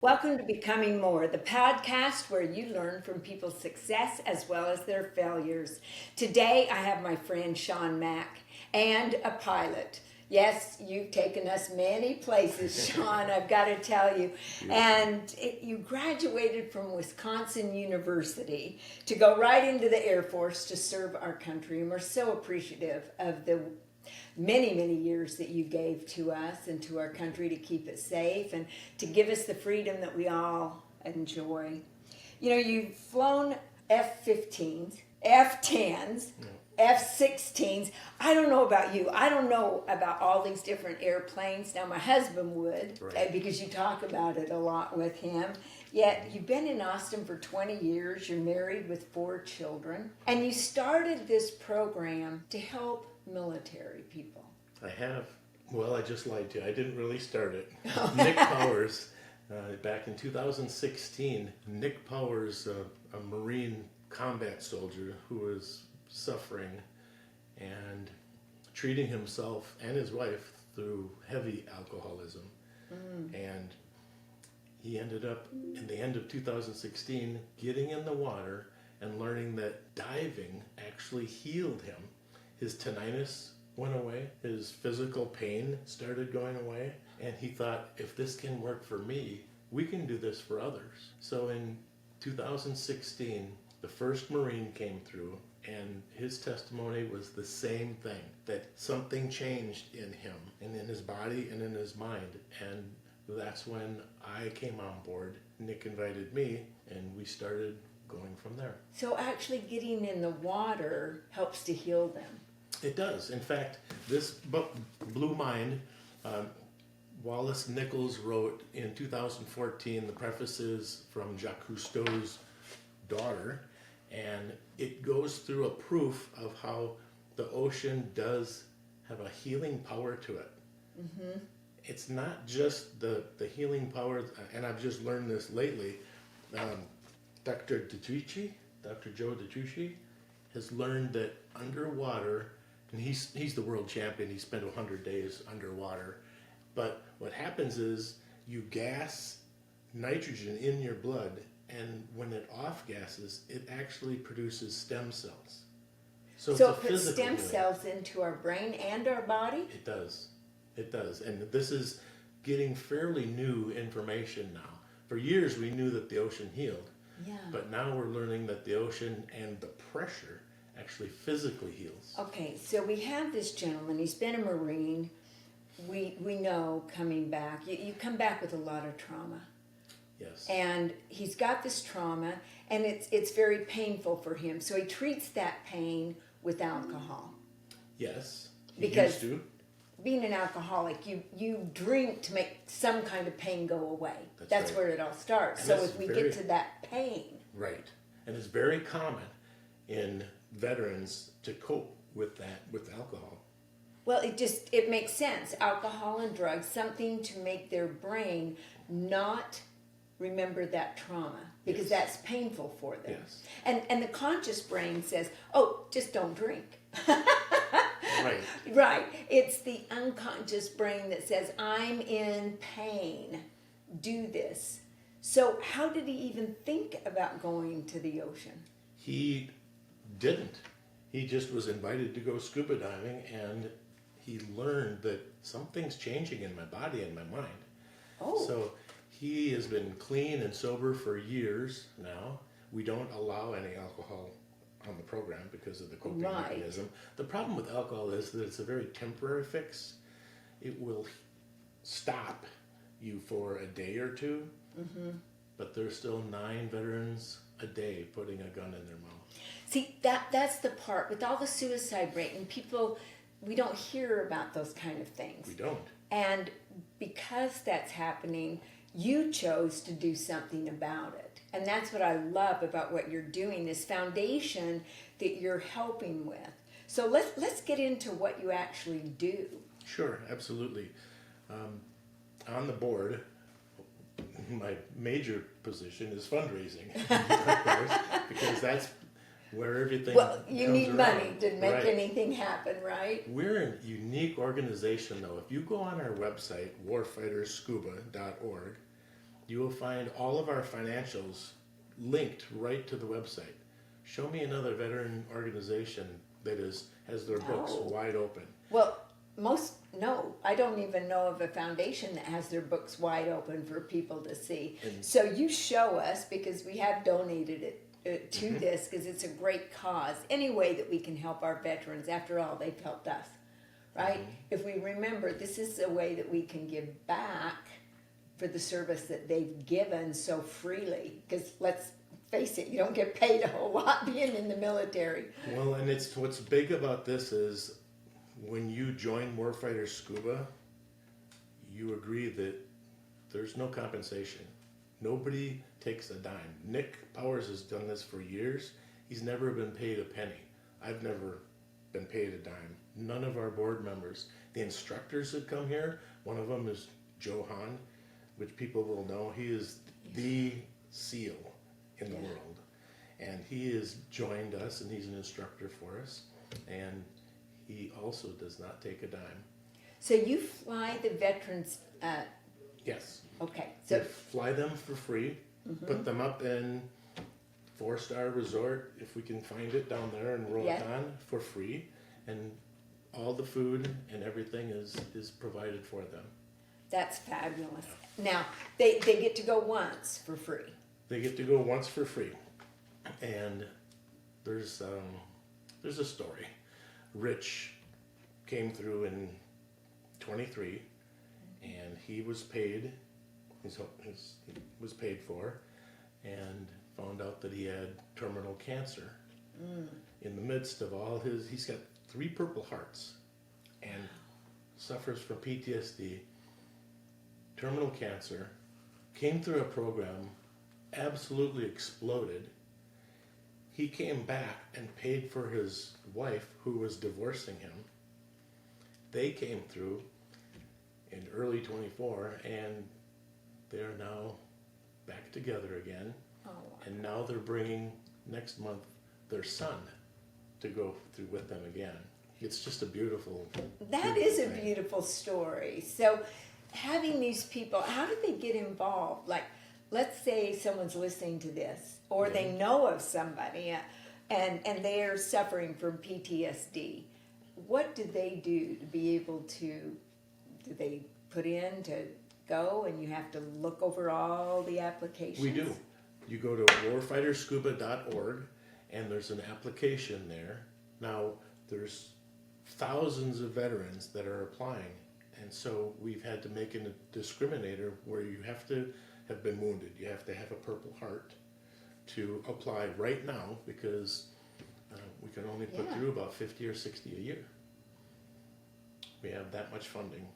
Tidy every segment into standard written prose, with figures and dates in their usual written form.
Welcome to Becoming More, the podcast where you learn from people's success as well as their failures. Today I have my friend Shawn Mack and a pilot. Yes, you've taken us many places, Shawn, I've got to tell you. And you graduated from Wisconsin University to go right into the Air Force to serve our country. And we're so appreciative of the many years that you gave to us and to our country to keep it safe and to give us the freedom that we all enjoy. You know, you've flown F-15s, F-10s, F-16s. I don't know about you. I don't know about all these different airplanes. Now, my husband would, Right. because you talk about it a lot with him. Yet, you've been in Austin for 20 years. You're married with 4 children. And you started this program to help military people. I have. Well, I just lied to you. I didn't really start it. Nick Powers, back in 2016, Nick Powers, a Marine combat soldier who was suffering and treating himself and his wife through heavy alcoholism. And he ended up, in the end of 2016, getting in the water and learning that diving actually healed him. His tinnitus went away, his physical pain started going away, and he thought, if this can work for me, we can do this for others. So in 2016, the first Marine came through, and his testimony was the same thing, that something changed in him and in his body and in his mind. And that's when I came on board. Nick invited me, and we started going from there. So actually getting in the water helps to heal them. It does. In fact, this book, Blue Mind, Wallace Nichols wrote in 2014. The preface is from Jacques Cousteau's daughter, and it goes through a proof of how the ocean does have a healing power to it. Mm-hmm. It's not just the healing power, and I've just learned this lately. Dr. Joe DiTucci, has learned that underwater, and he's the world champion. He spent 100 days underwater. But what happens is you gas nitrogen in your blood, and when it off-gasses, it actually produces stem cells. So it's a it puts physical stem healing. cells into our brain and our body? It does. It does. And this is getting fairly new information now. For years we knew that the ocean healed. Yeah. But now we're learning that the ocean and the pressure actually physically heals. Okay, so we have this gentleman. He's been a Marine. We know coming back. You come back with a lot of trauma. Yes. And he's got this trauma, and it's very painful for him. So he treats that pain with alcohol. Yes. Because used to. Being an alcoholic, you drink to make some kind of pain go away. That's right. where it all starts. And So that's if we very- get to that pain, Right. And it's very common in veterans to cope with that with alcohol. well, it makes sense. Alcohol and drugs, something to make their brain not remember that trauma because Yes. that's painful for them. Yes. And the conscious brain says, "Oh, just don't drink." Right. Right. It's the unconscious brain that says, "I'm in pain. Do this." So how did he even think about going to the ocean? He didn't. He just was invited to go scuba diving, and he learned that something's changing in my body and my mind. Oh. So he has been clean and sober for years now. We don't allow any alcohol on the program because of the coping Right. mechanism. The problem with alcohol is that it's a very temporary fix. It will stop you for a day or two, but there's still 9 veterans a day putting a gun in their mouth. See, that's the part with all the suicide rate and people, we don't hear about those kind of things. We don't. And because that's happening, you chose to do something about it. And that's what I love about what you're doing, this foundation that you're helping with. So let's get into what you actually do. Sure, absolutely. On the board, my major position is fundraising, of course, because that's where everything Well, you comes need around. money to make Right. anything happen, right? We're a unique organization, though. If you go on our website, warfighterscuba.org, you will find all of our financials linked right to the website. Show me another veteran organization that has their books No. wide open. Well, I don't even know of a foundation that has their books wide open for people to see. So you show us, because we have donated it to this, because it's a great cause. Any way that we can help our veterans, after all, they've helped us, right? If we remember, this is a way that we can give back for the service that they've given so freely. Because let's face it, you don't get paid a whole lot being in the military. Well, and what's big about this is when you join War Fighter Scuba, you agree that there's no compensation. Nobody takes a dime. Nick Powers has done this for years. He's never been paid a penny. I've never been paid a dime. None of our board members. The instructors that come here, one of them is Joe Hahn, which people will know. He is the SEAL in the world. And he has joined us, and he's an instructor for us. And he also does not take a dime. So you fly the veterans. Yes. Okay. We So fly them for free, put them up in 4-star resort, if we can find it down there in Roatan, for free. And all the food and everything is provided for them. that's fabulous. Now they get to go once for free. They get to go once for free. And there's a story. Rich came through in 23, and he was paid. He was paid for, and found out that he had terminal cancer. In the midst of all he's got 3 Purple Hearts, and suffers from PTSD, terminal cancer. Came through a program, absolutely exploded. He came back and paid for his wife, who was divorcing him. They came through in early 24, and they're now back together again. Oh, wow. And now they're bringing, next month, their son to go through with them again. It's just a beautiful That beautiful is a thing. beautiful story. So having these people, how did they get involved? Like, let's say someone's listening to this, or they know of somebody, and they're suffering from PTSD. What did they do to be able to, did they put in to go, and you have to look over all the applications? We do. You go to warfighterscuba.org, and there's an application there. Now, there's thousands of veterans that are applying, and so we've had to make a discriminator where you have to have been wounded. You have to have a Purple Heart to apply right now, because we can only put through about 50 or 60 a year. We have that much funding.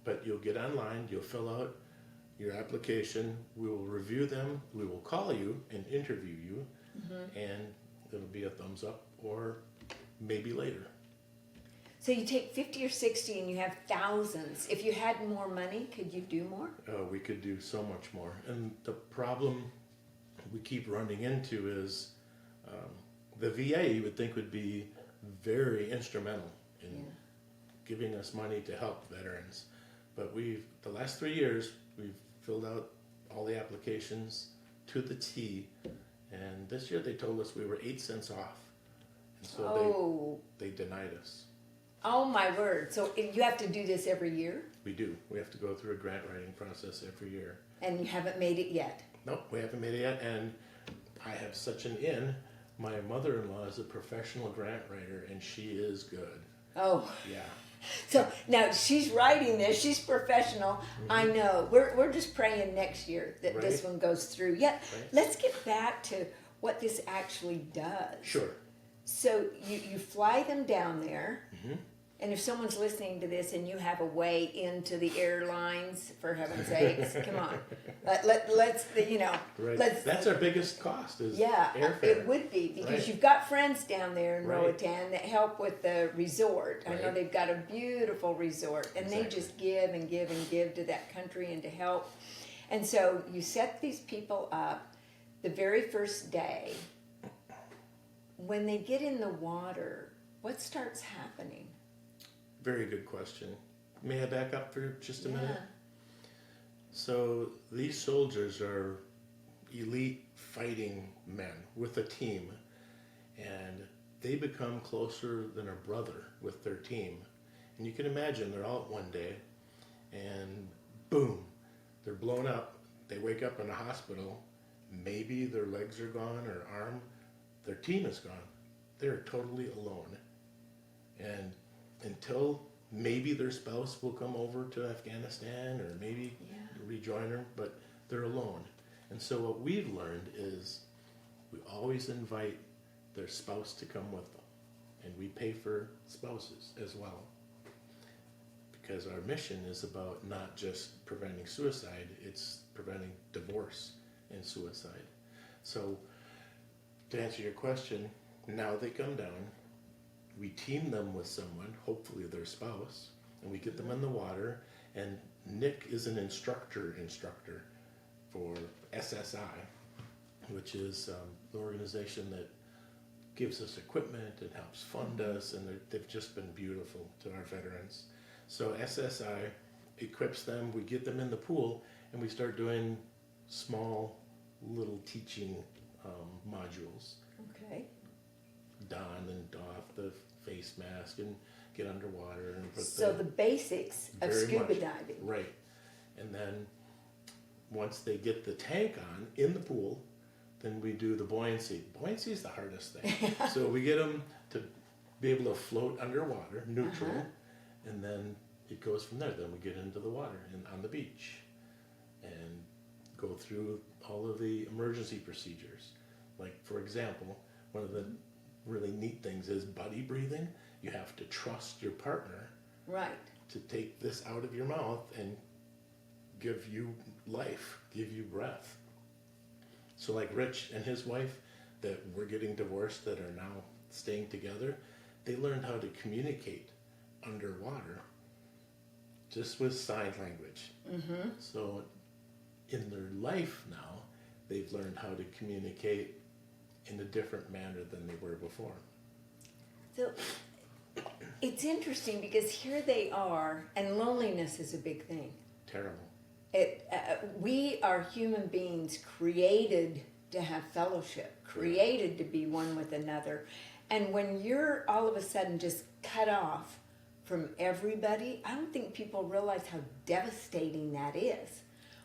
But you'll get online, you'll fill out your application, we will review them, we will call you and interview you, and it'll be a thumbs up or maybe later. So you take 50 or 60 and you have thousands. If you had more money, could you do more? We could do so much more. And the problem we keep running into is the VA, you would think, would be very instrumental in giving us money to help veterans. But the last 3 years, we've filled out all the applications to the T, and this year they told us we were 8 cents off. And so they denied us. Oh my word. So you have to do this every year? We do. We have to go through a grant writing process every year. And you haven't made it yet? Nope, we haven't made it yet, and I have such an in. My mother-in-law is a professional grant writer, and she is good. Oh. Yeah. So now she's writing this. She's professional. I know. We're just praying next year that this one goes through. Yeah. Right. Let's get back to what this actually does. Sure. So you fly them down there. And if someone's listening to this and you have a way into the airlines, for heaven's sakes, come on. Let's, Right. let's. That's our biggest cost is airfare. It would be, because you've got friends down there in Right. Roatan that help with the resort. I know Right. they've got a beautiful resort, and they Exactly. just give and give and give to that country and to help. And so you set these people up the very first day. When they get in the water, what starts happening? Very good question. May I back up for just a minute? So these soldiers are elite fighting men with a team, and they become closer than a brother with their team. And you can imagine they're out one day, and boom, they're blown up. They wake up in a hospital. Maybe their legs are gone or arm. Their team is gone. They're totally alone. And until maybe their spouse will come over to Afghanistan or maybe rejoin her, but they're alone. And so what we've learned is we always invite their spouse to come with them. And we pay for spouses as well. Because our mission is about not just preventing suicide, it's preventing divorce and suicide. So to answer your question, now they come down, we team them with someone, hopefully their spouse, and we get them in the water, and Nick is an instructor for SSI, which is the organization that gives us equipment and helps fund us, and they've just been beautiful to our veterans. So SSI equips them, we get them in the pool, and we start doing small little teaching modules. Okay. Don and doff the face mask and get underwater and put So the basics of very scuba much. diving. Right. And then once they get the tank on in the pool, then we do the buoyancy. Buoyancy is the hardest thing. So we get them to be able to float underwater, neutral, and then it goes from there. Then we get into the water and on the beach and go through all of the emergency procedures. Like, for example, one of the really neat things is buddy breathing. You have to trust your partner Right. to take this out of your mouth and give you life, give you breath. So like Rich and his wife that were getting divorced that are now staying together, they learned how to communicate underwater just with sign language. Mm-hmm. So in their life now, they've learned how to communicate in a different manner than they were before. So it's interesting because here they are, and loneliness is a big thing. Terrible. We are human beings created to have fellowship, created to be one with another. And when you're all of a sudden just cut off from everybody, I don't think people realize how devastating that is.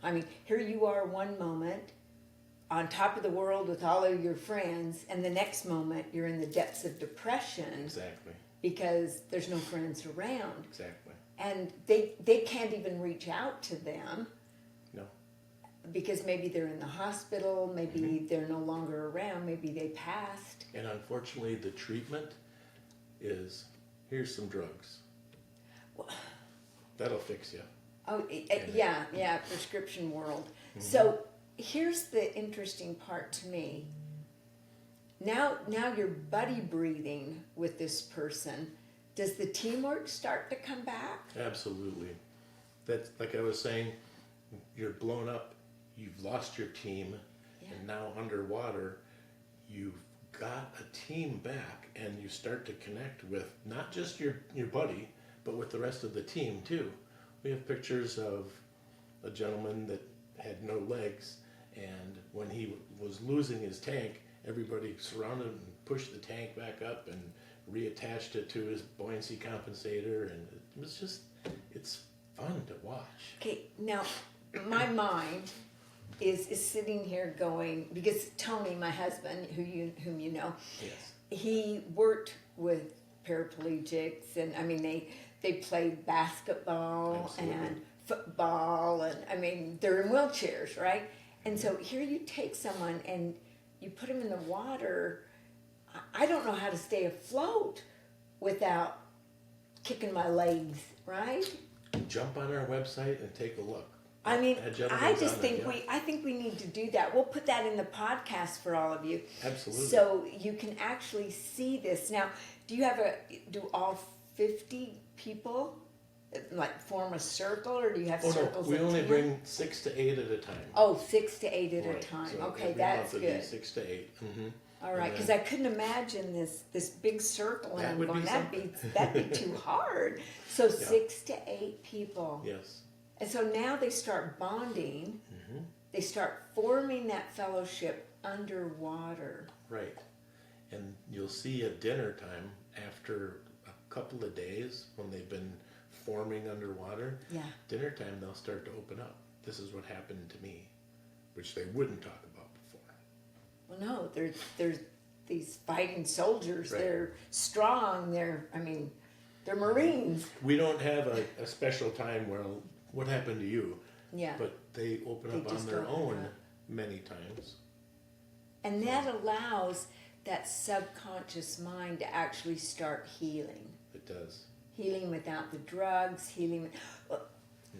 I mean, here you are one moment on top of the world with all of your friends, and the next moment you're in the depths of depression. Exactly. Because there's no friends around. Exactly. And they can't even reach out to them. No. Because maybe they're in the hospital, maybe they're no longer around, maybe they passed. And unfortunately, the treatment is, here's some drugs. That'll fix you. Oh, yeah, prescription world. Mm-hmm. So here's the interesting part to me. Now you're buddy breathing with this person. Does the teamwork start to come back? Absolutely. That's like I was saying, you're blown up, you've lost your team, and now underwater, you've got a team back, and you start to connect with not just your buddy, but with the rest of the team too. We have pictures of a gentleman that had no legs, and when he was losing his tank, everybody surrounded him and pushed the tank back up and reattached it to his buoyancy compensator, and it was just, it's fun to watch. Okay, now my mind is sitting here going, because Tony, my husband, whom you know, Yes. he worked with paraplegics, and I mean they played basketball Absolutely. and football, and I mean they're in wheelchairs, right? And so here you take someone and you put them in the water. I don't know how to stay afloat without kicking my legs, right? Jump on our website and take a look. I mean, That gentleman's I just on think it, I think we need to do that. We'll put that in the podcast for all of you. Absolutely. So you can actually see this. Now, do all 50 people like form a circle, or do you have circles? We of only 10? bring 6 to 8 at a time. Oh, 6 to 8 at a Right. time. So Okay, every that's month it'd good. be 6 to 8. Mm-hmm. All right, because I couldn't imagine this big circle, and That I'm would going, be that'd be too hard. So 6 to 8 people. Yes. And so now they start bonding. Mm-hmm. They start forming that fellowship underwater. Right. And you'll see at dinner time, after a couple of days, when they've been forming underwater, Yeah. dinner time they'll start to open up. This is what happened to me, which they wouldn't talk about before. Well, no, they're these fighting soldiers. Right. They're strong. They're Marines. We don't have a special time where, what happened to you? Yeah. But they open up They on just their open own up. many times. And that allows that subconscious mind to actually start healing. It does. Healing without the drugs, well,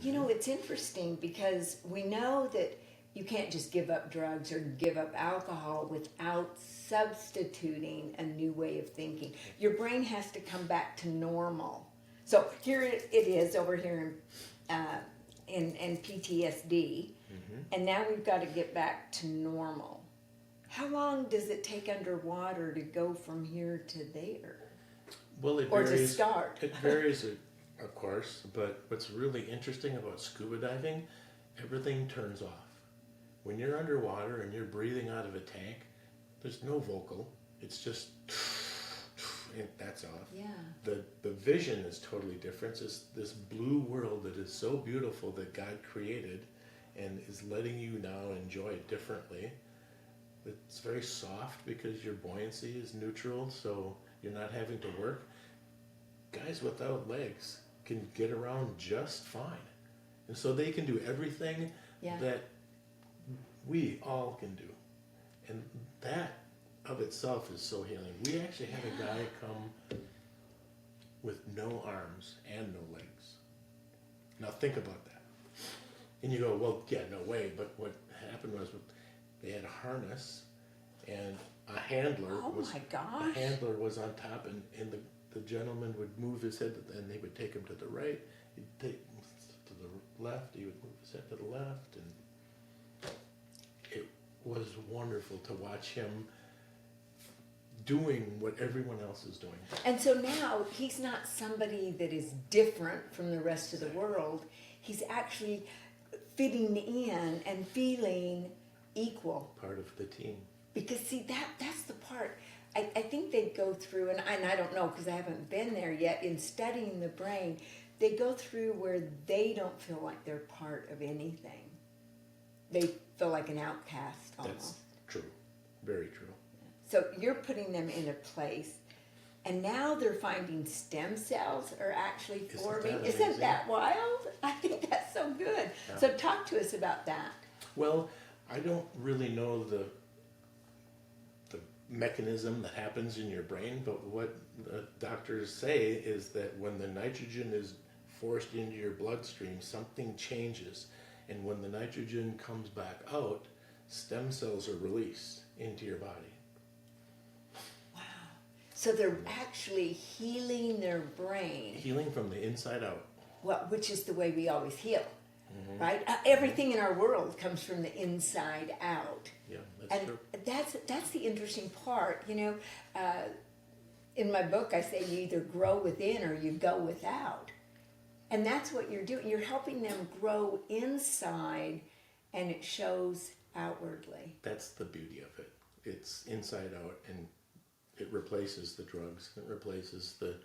you know, it's interesting because we know that you can't just give up drugs or give up alcohol without substituting a new way of thinking. Your brain has to come back to normal. So here it is over here in PTSD, and now we've got to get back to normal. How long does it take underwater to go from here to there? Well, it Or varies. to start? It varies, of course, but what's really interesting about scuba diving, everything turns off. When you're underwater and you're breathing out of a tank, there's no vocal. It's just, and that's off. Yeah. The vision is totally different. It's this blue world that is so beautiful that God created and is letting you now enjoy it differently. It's very soft because your buoyancy is neutral, so you're not having to work. Guys without legs can get around just fine. And so they can do everything that we all can do. And that of itself is so healing. We actually had a guy come with no arms and no legs. Now think about that. And you go, well, yeah, no way. But what happened was they had a harness and a handler. Oh my gosh. A handler was on top, and the gentleman would move his head, and they would take him to the right. He'd take him to the left. He would move his head to the left, and it was wonderful to watch him doing what everyone else is doing. And so now he's not somebody that is different from the rest of the world. He's actually fitting in and feeling equal. Part of the team. Because see, that's the part. I think they go through, and I don't know because I haven't been there yet, in studying the brain, they go through where they don't feel like they're part of anything. They feel like an outcast almost. That's true. Very true. So you're putting them in a place, and now they're finding stem cells are actually forming. Isn't that wild? I think that's so good. Yeah. So talk to us about that. Well, I don't really know the mechanism that happens in your brain, but what the doctors say is that when the nitrogen is forced into your bloodstream, something changes, and when the nitrogen comes back out, stem cells are released into your body. Wow. So they're actually healing their brain. Healing from the inside out. Well, which is the way we always heal, right? Everything in our world comes from the inside out. Yeah, that's true. That's the interesting part. You know, in my book, I say you either grow within or you go without. And that's what you're doing. You're helping them grow inside, and it shows outwardly. That's the beauty of it. It's inside out, and it replaces the drugs. It replaces the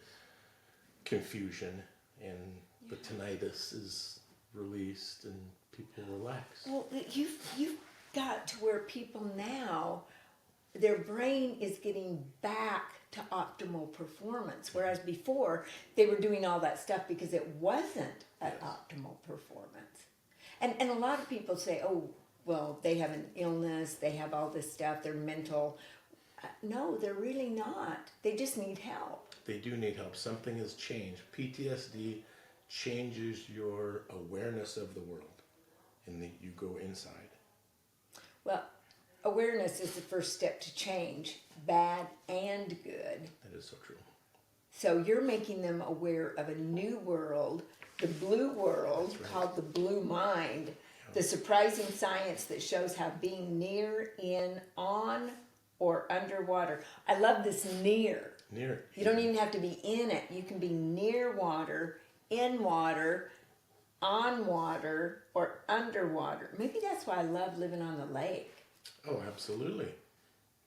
confusion, and the tinnitus is released, and people relax. Well, you've got to where people now, their brain is getting back to optimal performance, whereas before they were doing all that stuff because it wasn't at optimal performance. And a lot of people say, oh, well, they have an illness, they have all this stuff, they're mental. No, they're really not. They just need help. They do need help. Something has changed. PTSD changes your awareness of the world, and then you go inside. Well, awareness is the first step to change, bad and good. That is so true. So you're making them aware of a new world, the blue world, called the blue mind, the surprising science that shows how being near, in, on, or underwater. I love this near. Near. You don't even have to be in it. You can be near water, in water, on water or underwater. Maybe that's why I love living on the lake. Oh, absolutely.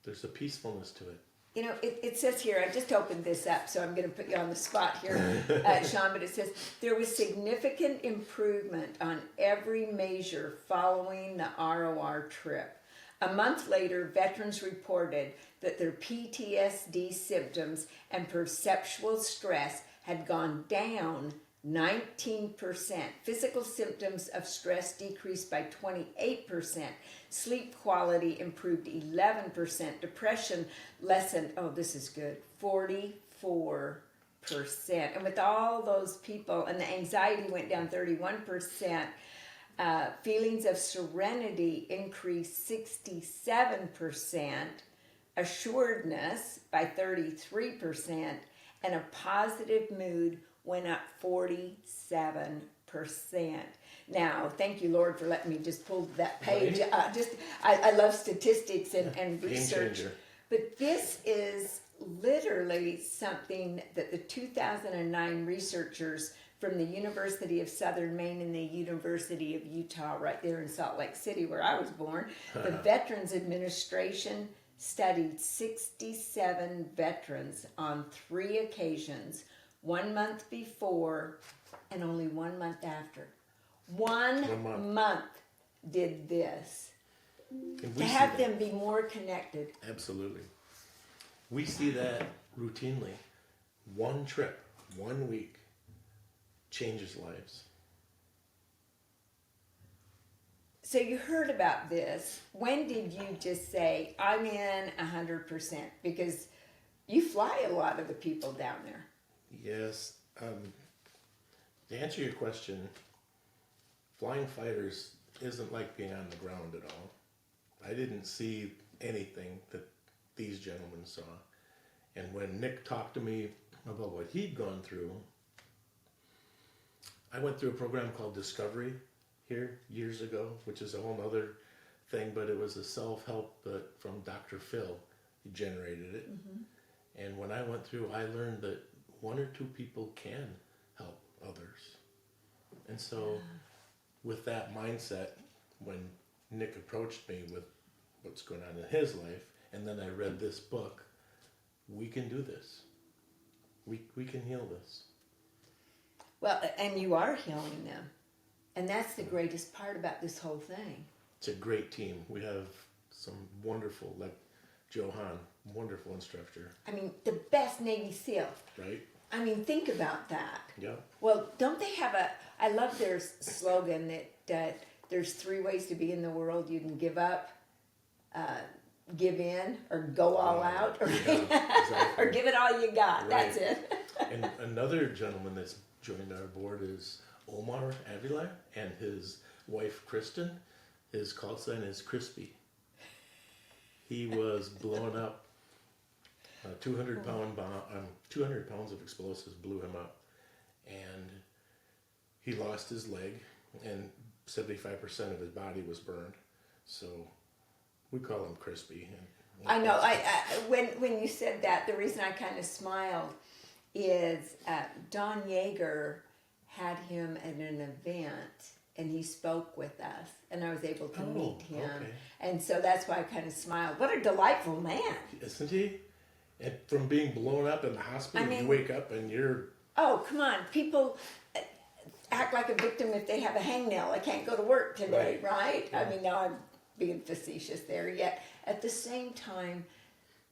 There's a peacefulness to it. You know, it says here, I just opened this up, so I'm going to put you on the spot here, Shawn, but it says, there was significant improvement on every measure following the ROR trip. A month later, veterans reported that their PTSD symptoms and perceptual stress had gone down 19%. Physical symptoms of stress decreased by 28%. Sleep quality improved 11%. Depression lessened, oh, this is good, 44%. And with all those people, and the anxiety went down 31%. Feelings of serenity increased 67%. Assuredness by 33%. And a positive mood went up 47%. Now, thank you, Lord, for letting me just pull that page. Right. I love statistics and Game research. changer. But this is literally something that the 2009 researchers from the University of Southern Maine and the University of Utah, right there in Salt Lake City, where I was born, the Veterans Administration studied 67 veterans on 3 occasions, 1 month before and only 1 month after. One month did this. To have them be more connected. Absolutely. We see that routinely. One trip, 1 week, changes lives. So you heard about this. When did you just say, I'm in 100%? Because you fly a lot of the people down there. Yes. To answer your question, flying fighters isn't like being on the ground at all. I didn't see anything that these gentlemen saw. And when Nick talked to me about what he'd gone through, I went through a program called Discovery here years ago, which is a whole other thing, but it was a self-help from Dr. Phil. He generated it. Mm-hmm. And when I went through, I learned that 1 or 2 people can help others. And so with that mindset, when Nick approached me with what's going on in his life, and then I read this book, we can do this. We can heal this. Well, and you are healing them. And that's the greatest part about this whole thing. It's a great team. We have some wonderful, like Johan, wonderful instructor. I mean, the best Navy SEAL. Right? I mean, think about that. Yeah. Well, don't they have I love their slogan that there's 3 ways to be in the world. You can give up, give in, or go all out, or, exactly. or give it all you got. Right. That's it. And another gentleman that's joined our board is Omar Avila, and his wife Kristen. His call sign is Crispy. He was blown up. 200 pounds of explosives blew him up, and he lost his leg, and 75% of his body was burned. So we call him Crispy. I know. When you said that, the reason I kind of smiled is Don Yeager had him at an event, and he spoke with us, and I was able to meet him. Okay. And so that's why I kind of smiled. What a delightful man. Isn't he? And from being blown up in the hospital, you wake up and you're... Oh, come on. People act like a victim if they have a hangnail. I can't go to work today, right? Yeah. I mean, now I'm being facetious there. Yet, at the same time,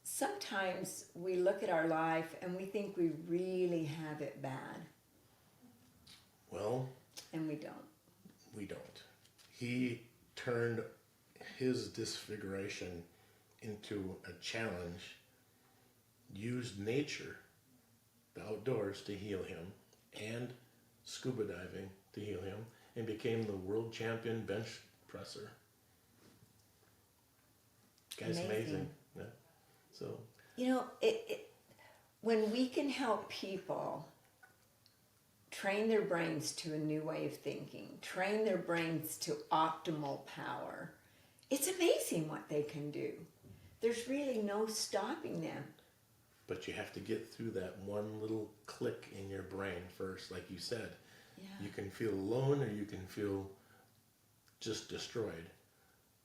sometimes we look at our life and we think we really have it bad. Well... And we don't. We don't. He turned his disfiguration into a challenge, used nature, the outdoors, to heal him, and scuba diving to heal him, and became the world champion bench presser. Guy's amazing. Yeah. So, you know, when we can help people train their brains to a new way of thinking, train their brains to optimal power, it's amazing what they can do. There's really no stopping them. but you have to get through that one little click in your brain first, like you said. Yeah. You can feel alone, or you can feel just destroyed,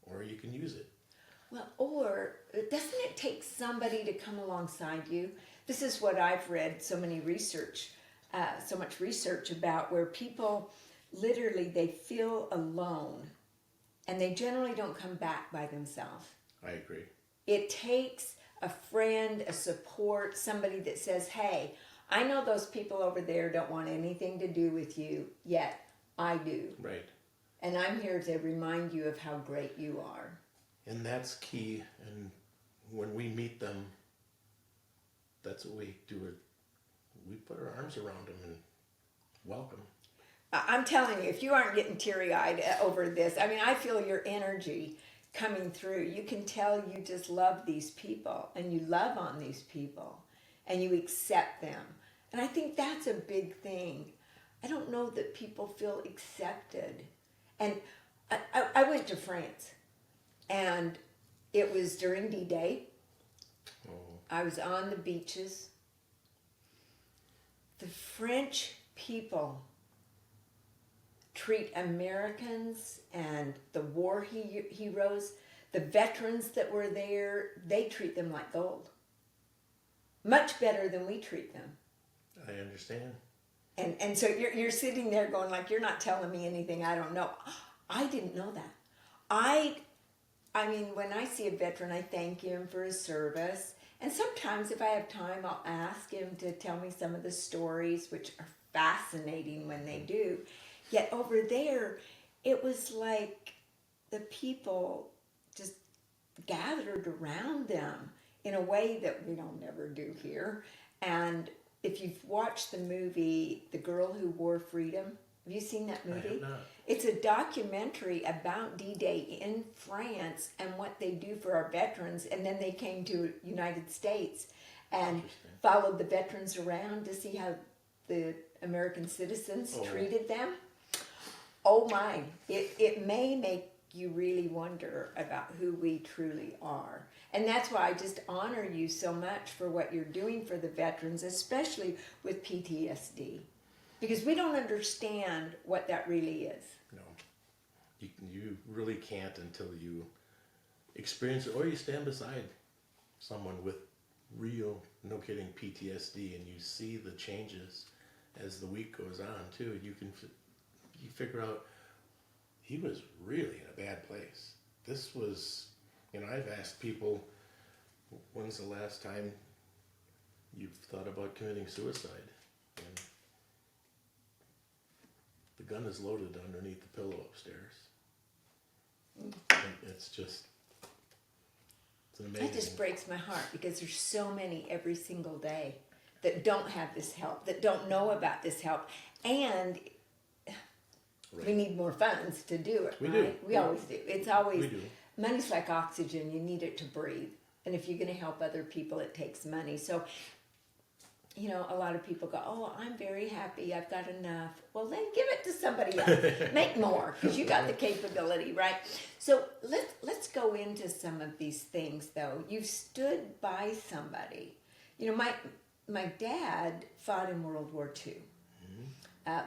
or you can use it. Well, or doesn't it take somebody to come alongside you? This is what I've read so much research about, where people literally, they feel alone, and they generally don't come back by themselves. I agree. It takes a friend, a support, somebody that says, hey, I know those people over there don't want anything to do with you, yet I do. Right. And I'm here to remind you of how great you are. And that's key. And when we meet them, that's what we do. We put our arms around them and welcome. I'm telling you, if you aren't getting teary-eyed over this, I mean, I feel your energy coming through. You can tell you just love these people, and you love on these people, and you accept them. And I think that's a big thing. I don't know that people feel accepted. And I went to France, and it was during D-Day. Oh. I was on the beaches. The French people treat Americans and the war heroes, the veterans that were there, they treat them like gold. Much better than we treat them. I understand. And so you're sitting there going like, you're not telling me anything I don't know. I didn't know that. I mean, when I see a veteran, I thank him for his service. And sometimes if I have time, I'll ask him to tell me some of the stories, which are fascinating when they do. Yet over there, it was like the people just gathered around them in a way that we don't ever do here. And if you've watched the movie The Girl Who Wore Freedom, have you seen that movie? I have not. It's a documentary about D-Day in France and what they do for our veterans. And then they came to United States and followed the veterans around to see how the American citizens treated them. Oh my, it may make you really wonder about who we truly are. And that's why I just honor you so much for what you're doing for the veterans, especially with PTSD. Because we don't understand what that really is. No. You really can't until you experience it, or you stand beside someone with real, no kidding, PTSD, and you see the changes as the week goes on, too. You figure out he was really in a bad place. This was, I've asked people, when's the last time you've thought about committing suicide? And the gun is loaded underneath the pillow upstairs. And it's amazing. That just breaks my heart, because there's so many every single day that don't have this help, that don't know about this help. And Right. we need more funds to do it, We right? do. We always do. It's always, We do. money's like oxygen. You need it to breathe. And if you're going to help other people, it takes money. So, a lot of people go, oh, I'm very happy. I've got enough. Well, then give it to somebody else. Make more, because you got the capability, right? So let's go into some of these things, though. You've stood by somebody. My dad fought in World War II.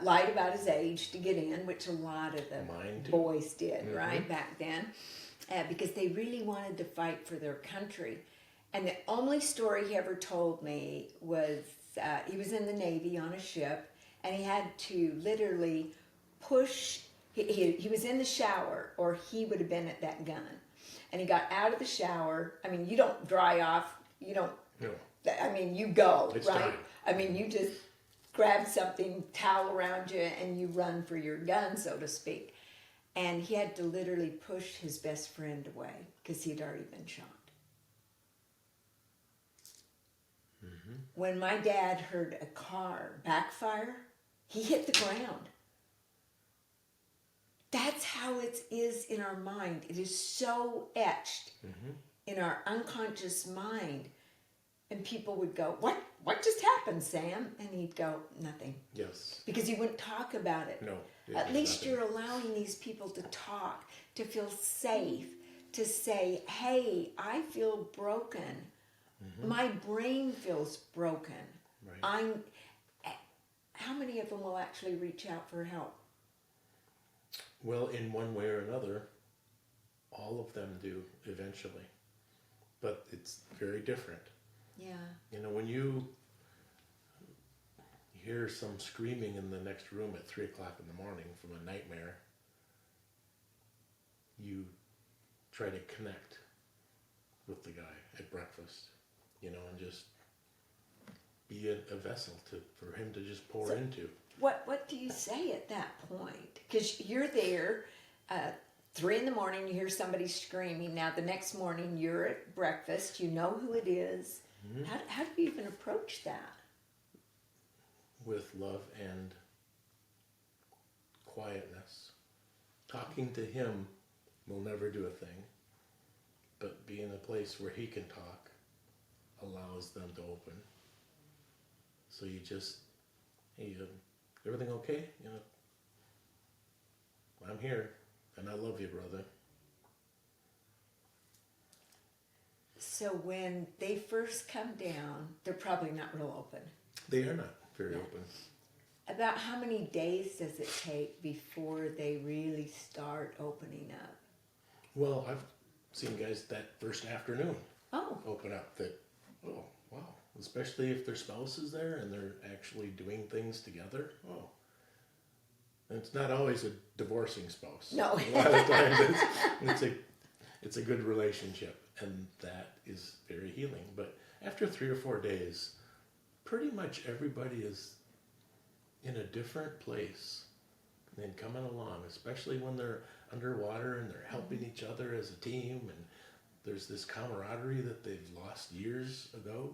Lied about his age to get in, which a lot of the boys did, right, back then, because they really wanted to fight for their country. And the only story he ever told me was he was in the Navy on a ship, and he had to literally push, he was in the shower, or he would have been at that gun. And he got out of the shower. I mean, you don't dry off, you don't, No. I mean, you go, It's right? time. I mean, you just grab something, towel around you, and you run for your gun, so to speak. And he had to literally push his best friend away because he'd already been shot. Mm-hmm. When my dad heard a car backfire, he hit the ground. That's how it is in our mind. It is so etched in our unconscious mind. And people would go, what just happened, Sam? And he'd go, nothing. Yes. Because he wouldn't talk about it. No. At least you're allowing these people to talk, to feel safe, to say, hey, I feel broken. My brain feels broken. Right. how many of them will actually reach out for help? Well, in one way or another, all of them do eventually. But it's very different. Yeah. You know, when you hear some screaming in the next room at 3 o'clock in the morning from a nightmare, you try to connect with the guy at breakfast, you know, and just be a vessel for him to just pour into. What do you say at that point? Because you're there, 3 in the morning, you hear somebody screaming. Now the next morning you're at breakfast, you know who it is. Mm-hmm. How do you even approach that? With love and quietness. Talking to him will never do a thing, but be in a place where he can talk allows them to open. So you just, hey, everything okay? You know, I'm here, and I love you, brother. So when they first come down, they're probably not real open. They are not very open. About how many days does it take before they really start opening up? Well, I've seen guys that first afternoon Oh, open up that, oh, wow. Especially if their spouse is there and they're actually doing things together. Oh. And it's not always a divorcing spouse. No. A lot of times it's a good relationship, and that is very healing. But after 3 or 4 days, pretty much everybody is in a different place and coming along, especially when they're underwater and they're helping each other as a team, and there's this camaraderie that they've lost years ago.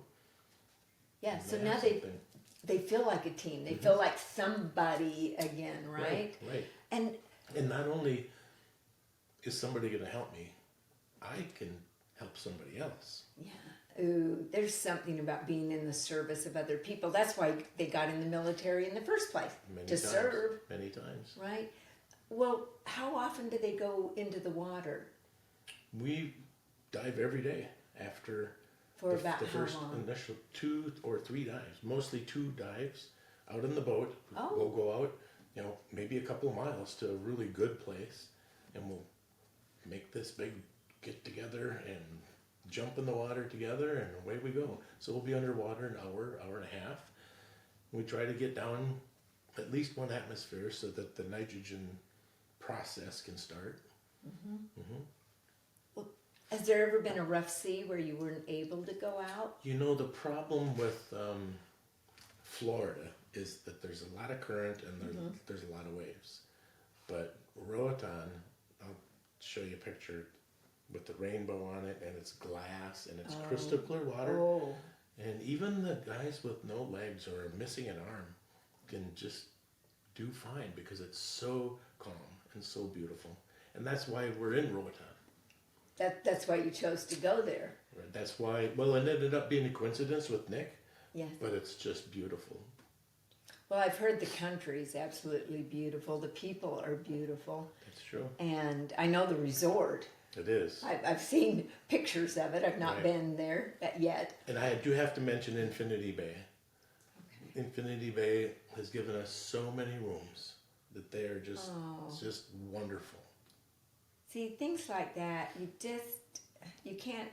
yeah. And So they now have they something. they feel like a team. They feel like somebody again, right? Right. And And not only is somebody going to help me, I can help somebody else. yeah, ooh, there's something about being in the service of other people. That's why they got in the military in the first place, Many to times. serve, Many times. right? Well, how often do they go into the water? We dive every day after For about the how first long? initial 2 or 3 dives, mostly 2 dives out in the boat. Oh. We'll go out, you know, maybe a couple of miles to a really good place, and we'll make this big get together and jump in the water together, and away we go. So we'll be underwater an hour, hour and a half. We try to get down at least 1 atmosphere so that the nitrogen process can start. Has there ever been a rough sea where you weren't able to go out? You know, the problem with Florida is that there's a lot of current and there's a lot of waves. But Roatan, I'll show you a picture with the rainbow on it, and it's glass, and it's crystal clear water. Oh, And even the guys with no legs or missing an arm can just do fine because it's so calm and so beautiful. And that's why we're in Roatan. that's why you chose to go there. Right? That's why, well, it ended up being a coincidence with Nick, Yes. but it's just beautiful. Well, I've heard the country's absolutely beautiful. The people are beautiful. That's true. And I know the resort. It is. I've seen pictures of it. I've not Right. been there yet. And I do have to mention Infinity Bay. Infinity Bay has given us so many rooms that they are just just wonderful. See, things like that, you can't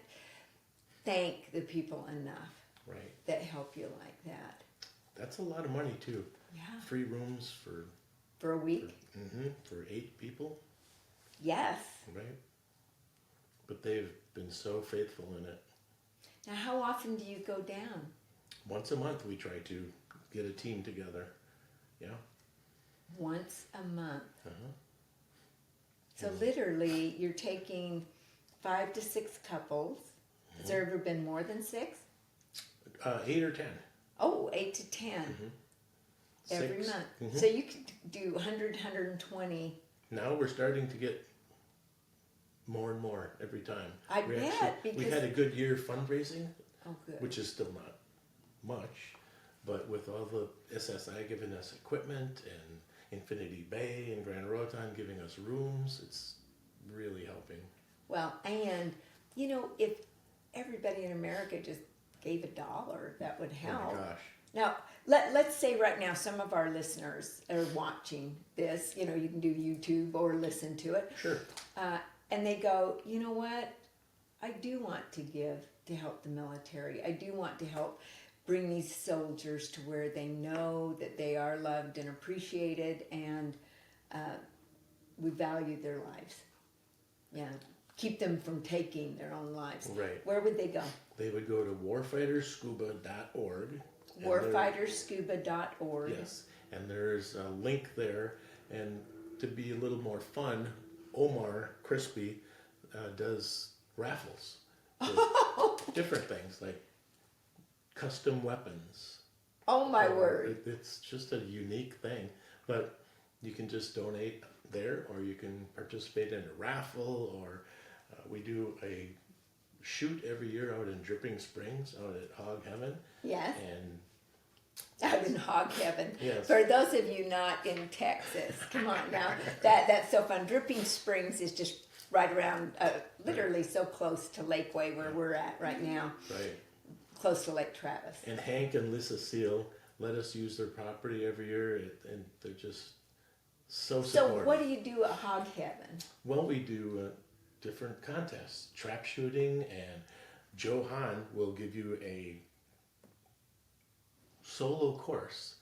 thank the people enough Right. that help you like that. That's a lot of money too. Yeah. Free rooms For a week? for 8 people, Yes. right? But they've been so faithful in it. Now, how often do you go down? Once a month we try to get a team together. Yeah. Once a month. Uh-huh. So literally, you're taking 5 to 6 couples. Has there ever been more than 6? 8 or 10. Oh, 8 to 10 every 6. month. So you could do 100, 120. Now we're starting to get more and more every time. I we bet, we because- had a good year fundraising, Oh, good. which is still not much, but with all the SSI giving us equipment and Infinity Bay and Grand Roatan giving us rooms, it's really helping. Well, and, if everybody in America just gave $1, that would Oh help. my gosh. Now, let's say right now some of our listeners are watching this. You know, you can do YouTube or listen to it. Sure. And they go, you know what? I do want to give to help the military. I do want to help bring these soldiers to where they know that they are loved and appreciated, and we value their lives. Yeah, keep them from taking their own lives. Right. Where would they go? They would go to warfighterscuba.org. Warfighterscuba.org. Yes, and there's a link there. And to be a little more fun, Omar Crispy does raffles with different things like custom weapons. Oh my word! It's just a unique thing, but you can just donate there, or you can participate in a raffle, or we do a shoot every year out in Dripping Springs, out at Hog Heaven. Yes. And out in Hog Heaven. Yes. For those of you not in Texas, come on now. That's so fun. Dripping Springs is just right around, literally so close to Lakeway where we're at right now. Right. Close to Lake Travis. And Hank and Lisa Seal let us use their property every year, and they're just so supportive. So what do you do at Hog Heaven? Well, we do different contests, trap shooting, and Joe Hahn will give you a solo course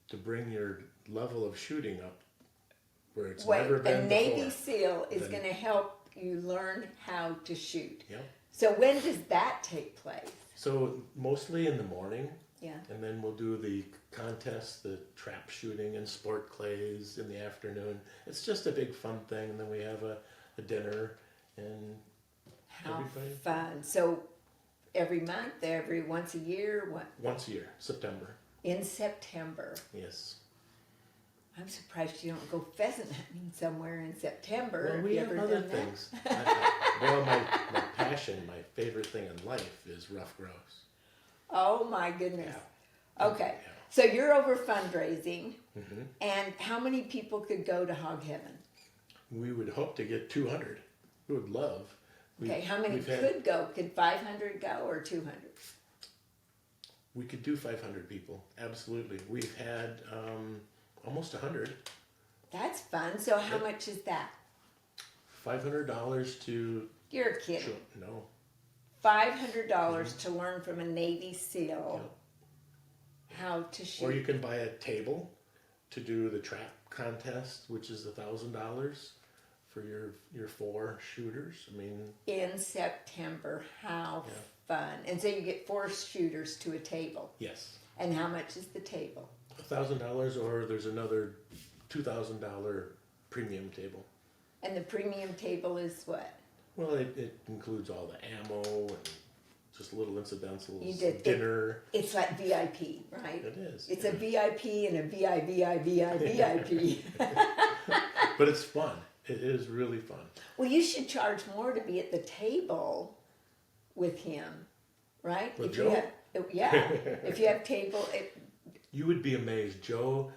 to bring your level of shooting up where it's never been a before. Navy SEAL is going to help you learn how to shoot. Yep. So when does that take place? So mostly in the morning. Yeah. And then we'll do the contests, the trap shooting and sport clays in the afternoon. It's just a big fun thing. And then we have a dinner and How everybody. fun. So every month, once a year, what? Once a year, September. In September. Yes. I'm surprised you don't go pheasant hunting somewhere in September. Well, we You have ever other done that? things. Well, my passion, my favorite thing in life is rough grouse. Oh my goodness. Yeah. Okay. Yeah. So you're over fundraising, Mm-hmm. and how many people could go to Hog Heaven? We would hope to get 200. We would love. Okay, how many could go? Could 500 go or 200? We could do 500 people. Absolutely. We've had almost 100. That's fun. So how much is that? $500 to. You're kidding. No. $500 to learn from a Navy SEAL Yep. how to shoot. Or you can buy a table to do the trap contest, which is $1,000 for your 4 shooters. I mean, in September. How Yeah. fun. And so you get 4 shooters to a table. yes, And how much is the table? $1,000, or there's another $2,000 premium table. And the premium table is what? Well, it includes all the ammo and just little incidentals, You did- dinner. It's like VIP, right? It is. It's a VIP and a VIP. But it's fun. It is really fun. Well, you should charge more to be at the table with him, right? With if Joe? You have, if you have table, You would be amazed. Joe,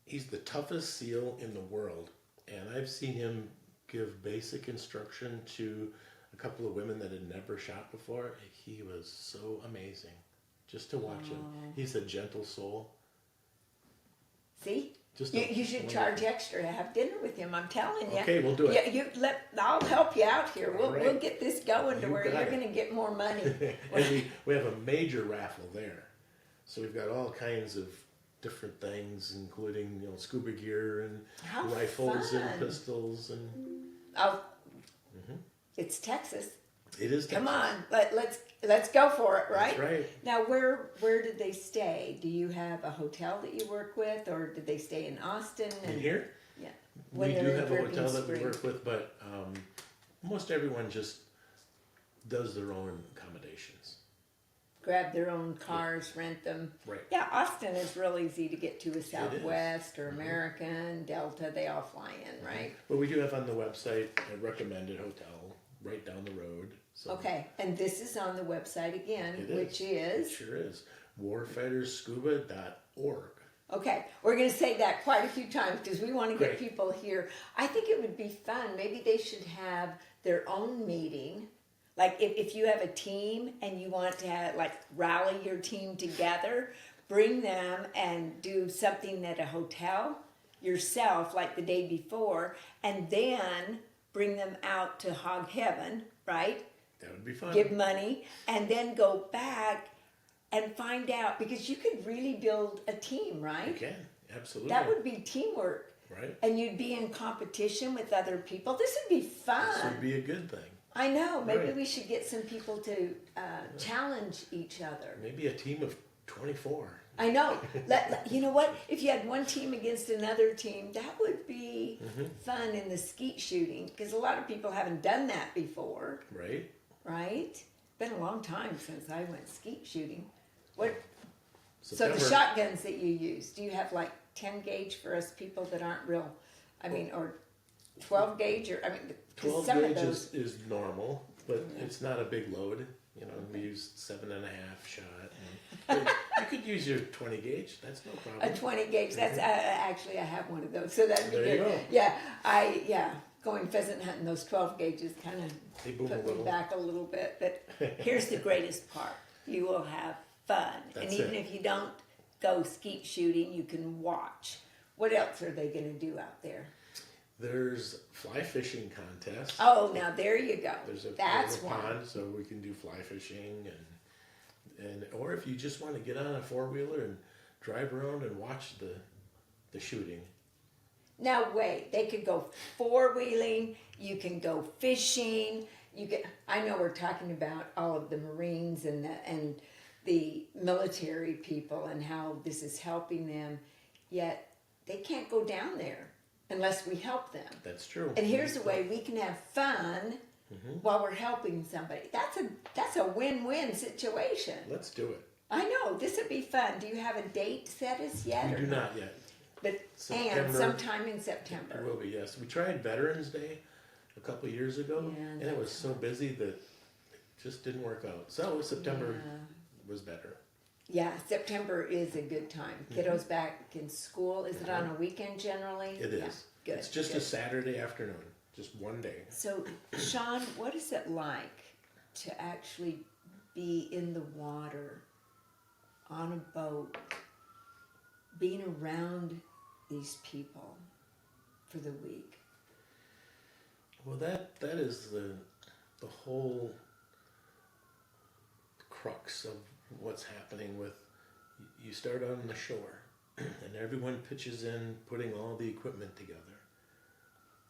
he's the toughest SEAL in the world. And I've seen him give basic instruction to a couple of women that had never shot before. He was so amazing just to watch him. He's a gentle soul. see? Just You should charge extra to have dinner with him. I'm telling you. Okay, we'll do it. Yeah, I'll help you out here. All right. We'll get this going to You where got you're it. going to get more money. And we have a major raffle there. So we've got all kinds of different things, including scuba gear and How rifles fun. and pistols, and Oh, it's Texas. it is. Come Texas. on, let's go for it, right? That's right. Now, where did they stay? Do you have a hotel that you work with, or did they stay in Austin? In here, Yeah. we When do they're in have a Dripping hotel that we Springs. work with, but most everyone just does their own accommodations. Grab their own cars, rent them. Right. Yeah, Austin is real easy to get to with is. Southwest or American, Delta. They all fly in, right? But we do have on the website a recommended hotel right down the road. So Okay, and this is on the website again, It is. which It is sure is. warfighterscuba.org. okay. We're going to say that quite a few times because we want to get Great. people here. I think it would be fun. Maybe they should have their own meeting. Like if you have a team and you want to have, rally your team together, bring them and do something at a hotel yourself, like the day before, and then bring them out to Hog Heaven, right? That would be fun. Give money, and then go back and find out, because you could really build a team, right? You can, absolutely. That would be teamwork. Right. And you'd be in competition with other people. This would be fun. This would be a good thing. I know. Maybe Right. we should get some people to challenge each other. Maybe a team of 24. I know. You know what? If you had one team against another team, that would be fun in the skeet shooting, because a lot of people haven't done that before, Right? right? Been a long time since I went skeet shooting. What? So the September- shotguns that you use, do you have like 10 gauge for us people that aren't real? I mean, or 12 gauge, or I mean, 'cause 12 some gauge of those. is normal, but it's not a big load. You know, we use 7.5 shot. But you could use your 20 gauge. That's no problem. A 20 gauge. That's actually I have one of those, so that'd be There you good. go. Yeah. Going pheasant hunting, those 12 gauges kind of They boom a put me little. back a little bit. But here's the greatest part: you will have fun, and That's even it. if you don't go skeet shooting, you can watch. What else are they going to do out there? There's fly fishing contests. Oh, now there you go. There's a That's little one. pond, so we can do fly fishing, and or if you just want to get on a 4-wheeler and drive around and watch the shooting. Now wait, they could go 4-wheeling, you can go fishing, you can, I know we're talking about all of the Marines and the military people and how this is helping them, yet they can't go down there unless we help them. That's true. And here's a way we can have fun while we're helping somebody. That's a win-win situation. Let's do it. I know, this would be fun. Do you have a date set us yet? We or do not yet. But and September. sometime in September. It will be, yes. We tried Veterans Day a couple of years ago, Yeah, and it was so busy that it just didn't work out. So September was better. Yeah, September is a good time. Kiddos back in school. Is it on a weekend generally? It Yeah, is. good. It's just good. a Saturday afternoon, just one day. So, Shawn, what is it like to actually be in the water on a boat, being around these people for the week? Well, that is the whole crux of what's happening with, you start on the shore and everyone pitches in putting all the equipment together,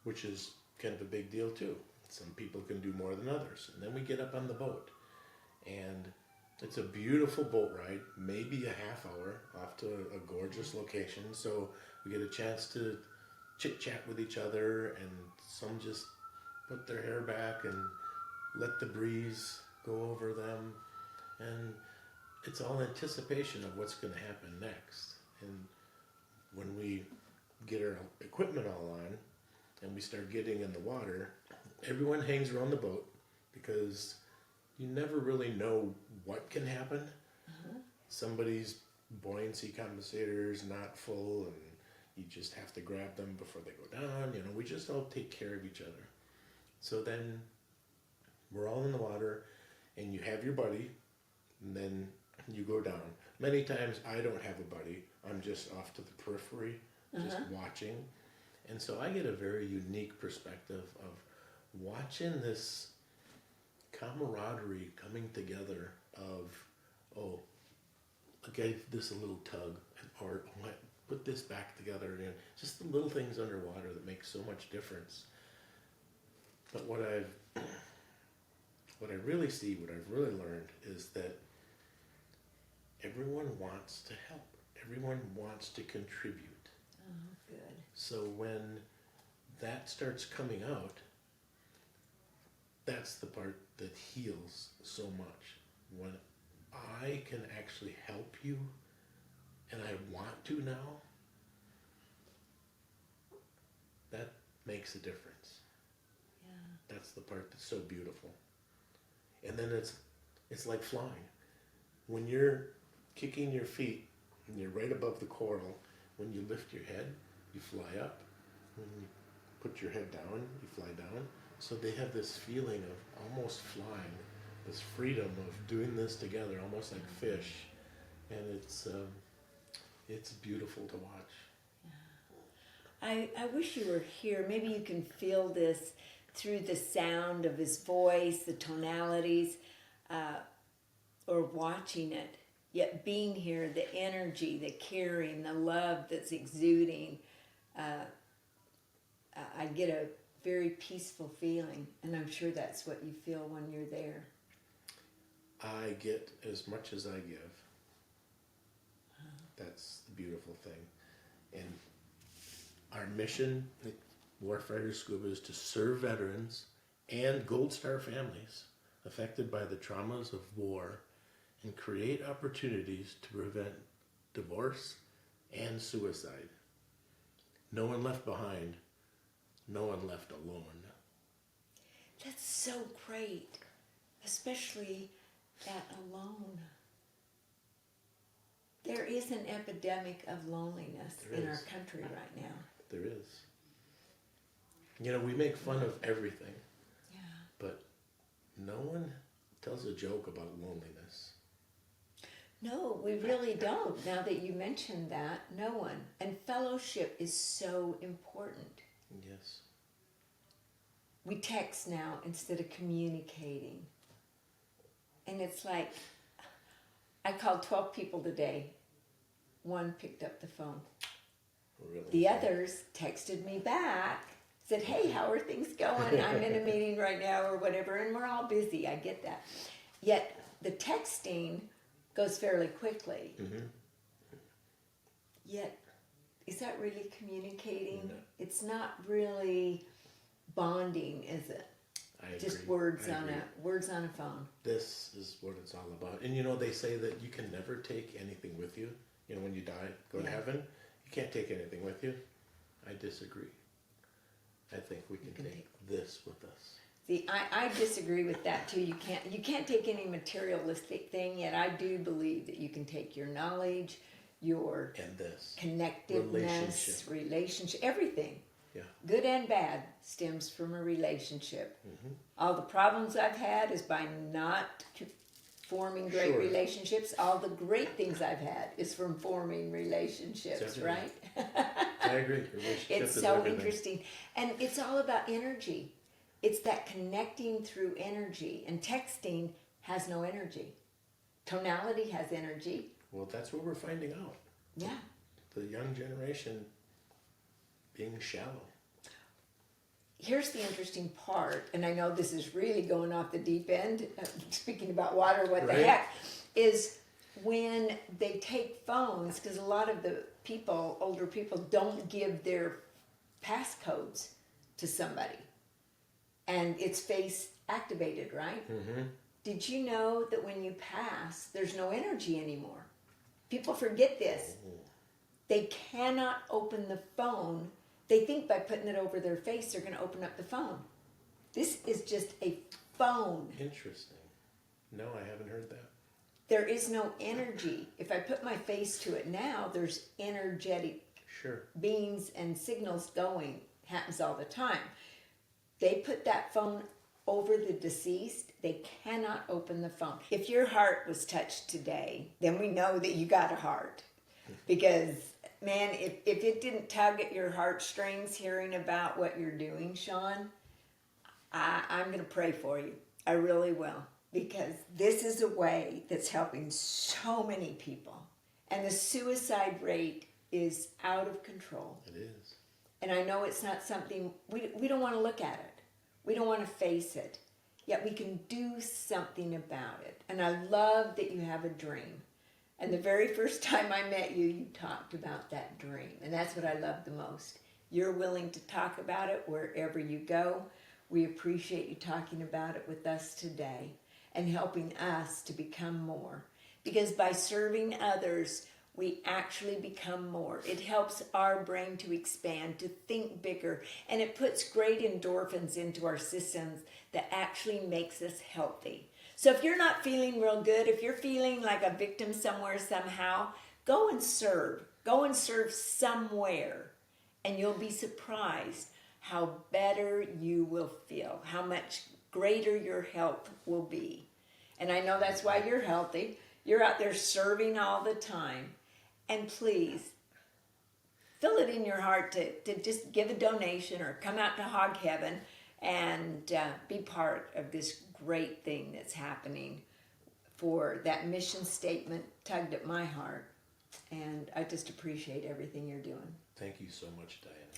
which is kind of a big deal too. Some people can do more than others. And then we get up on the boat and it's a beautiful boat ride, maybe a half hour off to a gorgeous location. So we get a chance to chit chat with each other, and some just put their hair back and let the breeze go over them. And it's all anticipation of what's going to happen next. And when we get our equipment all on and we start getting in the water, everyone hangs around the boat because you never really know what can happen. Somebody's buoyancy compensator's not full and you just have to grab them before they go down. You know, we just all take care of each other. So then we're all in the water and you have your buddy and then you go down. Many times I don't have a buddy. I'm just off to the periphery, just watching. And so I get a very unique perspective of watching this camaraderie coming together of, oh, I gave this a little tug, or put this back together. You know, just the little things underwater that make so much difference. But what I really see, what I've really learned is that everyone wants to help. Everyone wants to contribute. Oh, good. So when that starts coming out, that's the part that heals so much. When I can actually help you, and I want to now, that makes a difference. Yeah. That's the part that's so beautiful. And then it's like flying. When you're kicking your feet and you're right above the coral, when you lift your head, you fly up. When you put your head down, you fly down. So they have this feeling of almost flying, this freedom of doing this together, almost like fish. And It's beautiful to watch. I wish you were here. Maybe you can feel this through the sound of his voice, the tonalities, or watching it. Yet being here, the energy, the caring, the love that's exuding, I get a very peaceful feeling, and I'm sure that's what you feel when you're there. I get as much as I give. That's the beautiful thing. And our mission at War Fighter Scuba is to serve veterans and Gold Star families affected by the traumas of war and create opportunities to prevent divorce and suicide. No one left behind, no one left alone. That's so great, especially that alone. There is an epidemic of loneliness in our country right now. There is. You know, we make fun of everything, Yeah. but no one tells a joke about loneliness. No, we really don't. Now that you mentioned that, no one. And fellowship is so important. Yes. We text now instead of communicating. And it's like, I called 12 people today. One picked up the phone. Really? The others texted me back, said, hey, how are things going? I'm in a meeting right now or whatever, and we're all busy. I get that. Yet the texting goes fairly quickly. Mm-hmm. Yet, is that really communicating? No. It's not really bonding, is it? I Just agree. words I on agree. words on a phone. This is what it's all about. And you know, they say that you can never take anything with you. You know, when you die, go to heaven, you can't take anything with you. I disagree. I think we can take this with us. See, I disagree with that too. You can't take any materialistic thing, yet I do believe that you can take your knowledge, your And this. connectedness, relationship, everything. Yeah. Good and bad stems from a relationship. Mm-hmm. All the problems I've had is by not forming great Sure. relationships. All the great things I've had is from forming relationships, Definitely. right? I agree. Relationship It's is so everything. interesting. And it's all about energy. It's that connecting through energy. And texting has no energy. Tonality has energy. Well, that's what we're finding out. Yeah. The young generation being shallow. Here's the interesting part, and I know this is really going off the deep end, speaking about water, what the Right. heck, is when they take phones, because a lot of the people, older people, don't give their passcodes to somebody. And it's face activated, right? Mm-hmm. Did you know that when you pass, there's no energy anymore? People forget this. They cannot open the phone. They think by putting it over their face, they're going to open up the phone. This is just a phone. Interesting. No, I haven't heard that. There is no energy. If I put my face to it now, there's energetic Sure. beams and signals going. Happens all the time. They put that phone over the deceased, they cannot open the phone. If your heart was touched today, then we know that you got a heart. Because, man, if it didn't tug at your heartstrings hearing about what you're doing, Shawn, I'm going to pray for you. I really will. Because this is a way that's helping so many people. And the suicide rate is out of control. It is. And I know it's not something, we don't want to look at it. We don't want to face it. Yet we can do something about it. And I love that you have a dream. And the very first time I met you, you talked about that dream. And that's what I love the most. You're willing to talk about it wherever you go. We appreciate you talking about it with us today and helping us to become more. Because by serving others, we actually become more. It helps our brain to expand, to think bigger, and it puts great endorphins into our systems that actually makes us healthy. So if you're not feeling real good, if you're feeling like a victim somewhere somehow, go and serve. Go and serve somewhere, and you'll be surprised how better you will feel, how much greater your health will be. And I know that's why you're healthy. You're out there serving all the time. And please, feel it in your heart to just give a donation or come out to Hog Heaven and be part of this great thing that's happening. For that mission statement tugged at my heart, and I just appreciate everything you're doing. Thank you so much, Dianna.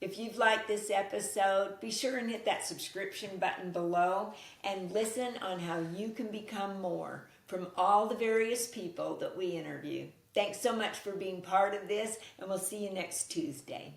If you've liked this episode, be sure and hit that subscription button below and listen on how you can become more from all the various people that we interview. Thanks so much for being part of this, and we'll see you next Tuesday.